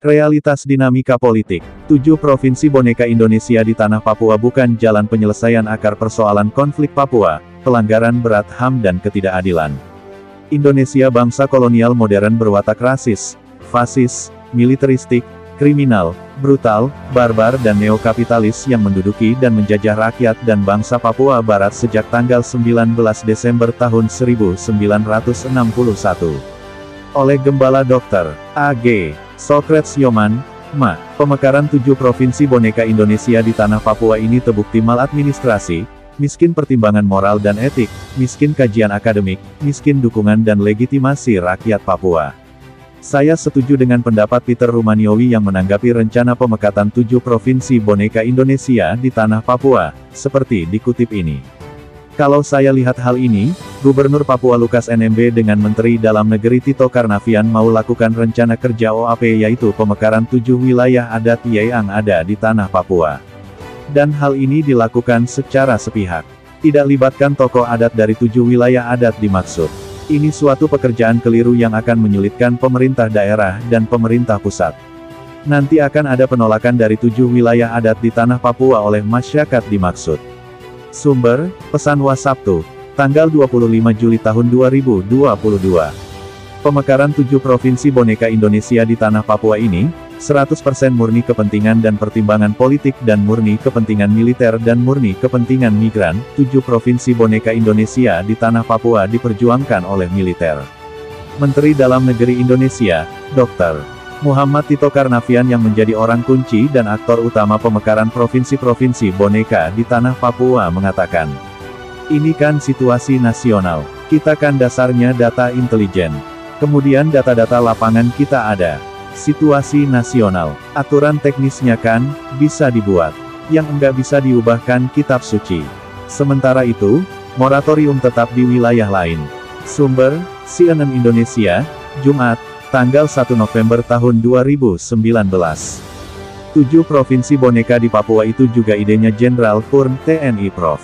Realitas dinamika politik. 7 Provinsi Boneka Indonesia di Tanah Papua bukan jalan penyelesaian akar persoalan konflik Papua, pelanggaran berat HAM dan ketidakadilan. Indonesia bangsa kolonial modern berwatak rasis, fasis, militeristik, kriminal, brutal, barbar dan neokapitalis yang menduduki dan menjajah rakyat dan bangsa Papua Barat sejak tanggal 19 Desember tahun 1961. Oleh Gembala Dr. A.G. Socrates Yoman, Ma. Pemekaran 7 Provinsi Boneka Indonesia di Tanah Papua ini terbukti maladministrasi, miskin pertimbangan moral dan etik, miskin kajian akademik, miskin dukungan dan legitimasi rakyat Papua. Saya setuju dengan pendapat Peter Rumaniowi yang menanggapi rencana pemekatan 7 Provinsi Boneka Indonesia di Tanah Papua, seperti dikutip ini. Kalau saya lihat hal ini, Gubernur Papua Lukas NMB dengan Menteri Dalam Negeri Tito Karnavian mau lakukan rencana kerja OAP yaitu pemekaran 7 wilayah adat yang ada di Tanah Papua. Dan hal ini dilakukan secara sepihak. Tidak libatkan tokoh adat dari 7 wilayah adat dimaksud. Ini suatu pekerjaan keliru yang akan menyulitkan pemerintah daerah dan pemerintah pusat. Nanti akan ada penolakan dari 7 wilayah adat di Tanah Papua oleh masyarakat dimaksud. Sumber, pesan Wasabtu, tanggal 25 Juli tahun 2022. Pemekaran 7 Provinsi Boneka Indonesia di Tanah Papua ini, 100% murni kepentingan dan pertimbangan politik dan murni kepentingan militer dan murni kepentingan migran. 7 Provinsi Boneka Indonesia di Tanah Papua diperjuangkan oleh militer. Menteri Dalam Negeri Indonesia, Dr. Muhammad Tito Karnavian yang menjadi orang kunci dan aktor utama pemekaran provinsi-provinsi boneka di Tanah Papua mengatakan, ini kan situasi nasional, kita kan dasarnya data intelijen. Kemudian data-data lapangan kita ada. Situasi nasional, aturan teknisnya kan, bisa dibuat. Yang enggak bisa diubahkan kitab suci. Sementara itu, moratorium tetap di wilayah lain. Sumber, CNN Indonesia, Jumat, tanggal 1 November tahun 2019. 7 Provinsi Boneka di Papua itu juga idenya Jenderal Purn TNI Prof.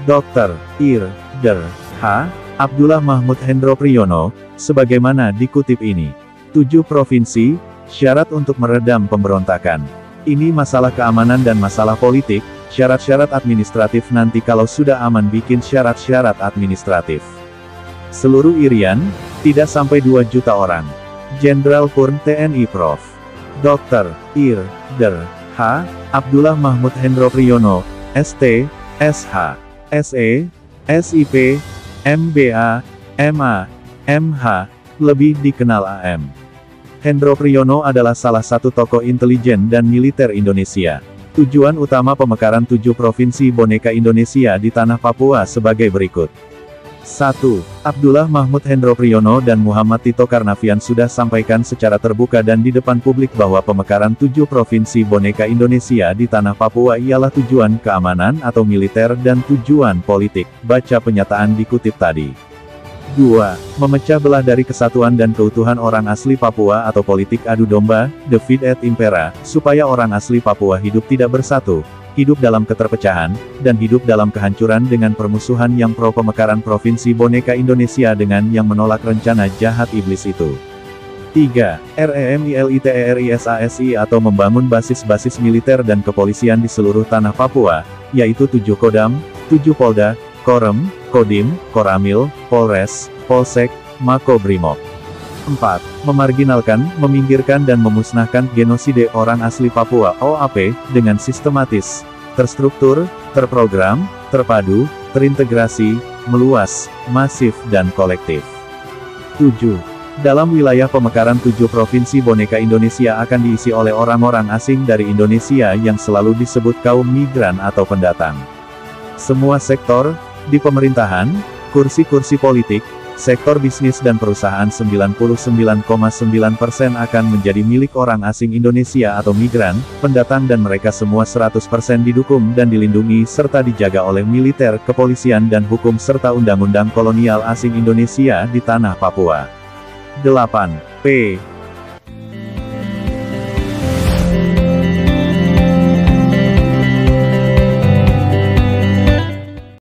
Dr. Ir. Der. H. Abdullah Mahmud Hendro Priyono, sebagaimana dikutip ini. 7 provinsi, syarat untuk meredam pemberontakan. Ini masalah keamanan dan masalah politik, syarat-syarat administratif nanti kalau sudah aman bikin syarat-syarat administratif. Seluruh Irian, tidak sampai 2 juta orang. Jenderal Purn TNI Prof. Dr. Ir. Der. H. Abdullah Mahmud Hendro Priyono, ST, SH, SE, SIP, MBA, MA, MH, lebih dikenal AM. Hendro Priyono adalah salah satu tokoh intelijen dan militer Indonesia. Tujuan utama pemekaran 7 Provinsi Boneka Indonesia di Tanah Papua sebagai berikut. 1. Abdullah Mahmud Hendro Priyono dan Muhammad Tito Karnavian sudah sampaikan secara terbuka dan di depan publik bahwa pemekaran 7 Provinsi Boneka Indonesia di Tanah Papua ialah tujuan keamanan atau militer dan tujuan politik. Baca penyataan dikutip tadi. 2. Memecah belah dari kesatuan dan keutuhan orang asli Papua atau politik adu domba, divide et impera, supaya orang asli Papua hidup tidak bersatu, hidup dalam keterpecahan, dan hidup dalam kehancuran dengan permusuhan yang pro pemekaran Provinsi Boneka Indonesia dengan yang menolak rencana jahat iblis itu. 3. REMILITERISASI atau membangun basis-basis militer dan kepolisian di seluruh tanah Papua, yaitu 7 Kodam, 7 Polda, Korem, Kodim, Koramil, Polres, Polsek, Makobrimob. 4. Memarginalkan, meminggirkan dan memusnahkan genosida orang asli Papua OAP, dengan sistematis, terstruktur, terprogram, terpadu, terintegrasi, meluas, masif dan kolektif. 7. Dalam wilayah pemekaran 7 Provinsi Boneka Indonesia akan diisi oleh orang-orang asing dari Indonesia yang selalu disebut kaum migran atau pendatang. Semua sektor, di pemerintahan, kursi-kursi politik, sektor bisnis dan perusahaan 99,9% akan menjadi milik orang asing Indonesia atau migran, pendatang dan mereka semua 100% didukung dan dilindungi serta dijaga oleh militer, kepolisian dan hukum serta undang-undang kolonial asing Indonesia di Tanah Papua. 8. P.